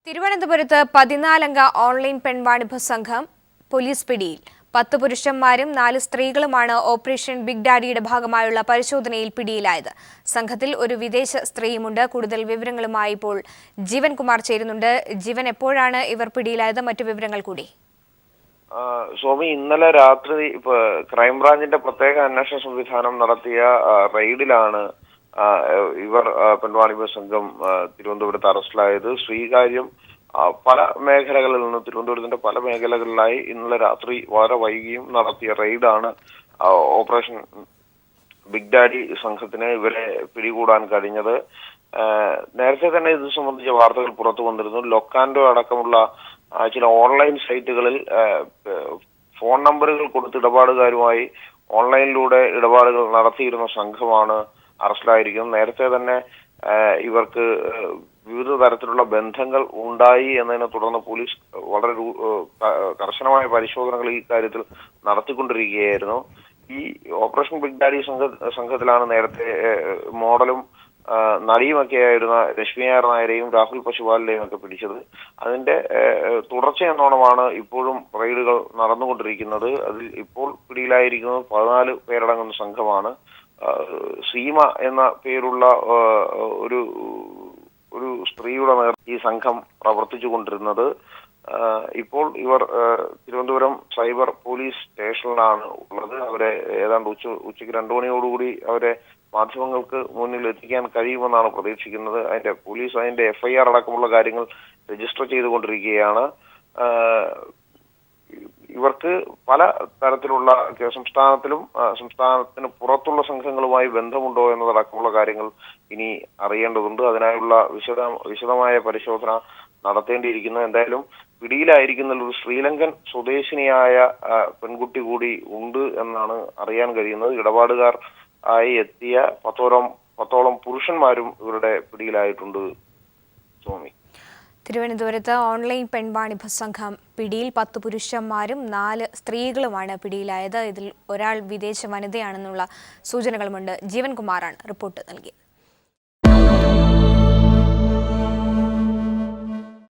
തിരുവനന്തപുരത്ത് 14-അംഗ ഓൺലൈൻ പെൺവാണിഭ സംഘം പോലീസ് പിടിയിൽ. 10 പുരുഷന്മാരും 4 സ്ത്രീകളുമാണ് ഓപ്പറേഷൻ ബിഗ് ഡാഡിയുടെ ഭാഗമായുള്ള പരിശോധനയിൽ പിടിയിലായത്. സംഘത്തിൽ ഒരു വിദേശ സ്ത്രീയുമുണ്ട്. കൂടുതൽ വിവരങ്ങളുമായി ഇപ്പോൾ ജീവൻ കുമാർ ചേരുന്നുണ്ട്. ജീവൻ, എപ്പോഴാണ് ഇവർ പിടിയിലായത്? മറ്റു വിവരങ്ങൾ കൂടി. സ്വാമി, ഇന്നലെ രാത്രി ക്രൈംബ്രാഞ്ചിന്റെ പ്രത്യേക അന്വേഷണ സംവിധാനം നടത്തിയ റെയ്ഡിലാണ് ഇവർ പെൺവാണിഭ സംഘം തിരുവനന്തപുരത്ത് അറസ്റ്റിലായത്. ശ്രീകാര്യം പല മേഖലകളിൽ നിന്ന് തിരുവനന്തപുരത്തിന്റെ പല മേഖലകളിലായി ഇന്നലെ രാത്രി വളരെ വൈകിയും നടത്തിയ റെയ്ഡാണ് ഓപ്പറേഷൻ ബിഗ് ഡാഡി സംഘത്തിന് ഇവരെ പിടികൂടാൻ കഴിഞ്ഞത്. നേരത്തെ തന്നെ ഇത് സംബന്ധിച്ച വാർത്തകൾ പുറത്തു വന്നിരുന്നു. ലൊക്കാൻഡോ അടക്കമുള്ള ചില ഓൺലൈൻ സൈറ്റുകളിൽ ഫോൺ നമ്പറുകൾ കൊടുത്ത് ഇടപാടുകാരുമായി ഓൺലൈനിലൂടെ ഇടപാടുകൾ നടത്തിയിരുന്ന സംഘമാണ് അറസ്റ്റിലായിരിക്കുന്നത്. നേരത്തെ തന്നെ ഇവർക്ക് വിവിധ തരത്തിലുള്ള ബന്ധങ്ങൾ ഉണ്ടായി എന്നതിനെ തുടർന്ന് പോലീസ് വളരെ കർശനമായ പരിശോധനകൾ ഈ കാര്യത്തിൽ നടത്തിക്കൊണ്ടിരിക്കുകയായിരുന്നു. ഈ ഓപ്പറേഷൻ ബിഗ് ഡാഡി സംഘത്തിലാണ് നേരത്തെ മോഡലും നടിയുമൊക്കെയായിരുന്ന രശ്മി നായരെയും രാഹുൽ പശുപാലിനെയും ഒക്കെ പിടിച്ചത്. അതിന്റെ തുടർച്ചയെന്നോണമാണ് ഇപ്പോഴും റെയ്ഡുകൾ നടന്നുകൊണ്ടിരിക്കുന്നത്. അതിൽ ഇപ്പോൾ പിടിയിലായിരിക്കുന്നത് 14 പേരടങ്ങുന്ന സംഘമാണ്. സീമ എന്ന പേരുള്ള ഒരു സ്ത്രീയുടെ നേതൃത്വത്തിൽ ഈ സംഘം പ്രവർത്തിച്ചു കൊണ്ടിരുന്നത്. ഇപ്പോൾ ഇവർ തിരുവനന്തപുരം സൈബർ പോലീസ് സ്റ്റേഷനിലാണ് ഉള്ളത്. അവരെ ഏതാണ്ട് ഉച്ചയ്ക്ക് 2 മണിയോടുകൂടി അവരെ മാധ്യമങ്ങൾക്ക് മുന്നിൽ എത്തിക്കാൻ കഴിയുമെന്നാണ് പ്രതീക്ഷിക്കുന്നത്. പോലീസ് അതിന്റെ FIR അടക്കമുള്ള കാര്യങ്ങൾ രജിസ്റ്റർ ചെയ്തുകൊണ്ടിരിക്കുകയാണ്. ഇവർക്ക് പല തരത്തിലുള്ള സംസ്ഥാനത്തിലും സംസ്ഥാനത്തിന് പുറത്തുള്ള സംഘങ്ങളുമായി ബന്ധമുണ്ടോ എന്നതടക്കമുള്ള കാര്യങ്ങൾ ഇനി അറിയേണ്ടതുണ്ട്. അതിനായുള്ള വിശദമായ പരിശോധന നടത്തേണ്ടിയിരിക്കുന്നു. എന്തായാലും പിടിയിലായിരിക്കുന്ന ഒരു ശ്രീലങ്കൻ സ്വദേശിനിയായ പെൺകുട്ടി കൂടി ഉണ്ട് എന്നാണ് അറിയാൻ കഴിയുന്നത്. ഇടപാടുകാർ ആയി എത്തിയ 10ഓളം പുരുഷന്മാരും ഇവരുടെ പിടിയിലായിട്ടുണ്ട്. സ്വാമി, തിരുവനന്തപുരത്ത് ഓൺലൈൻ പെൺവാണിഭ സംഘം പിടിയിൽ 10 പുരുഷന്മാരും 4 സ്ത്രീകളുമാണ് പിടിയിലായത്. ഇതിൽ ഒരാൾ വിദേശ വനിതയാണെന്നുള്ള സൂചനകളുമുണ്ട്. ജീവൻ കുമാറാണ് റിപ്പോർട്ട് നൽകിയത്.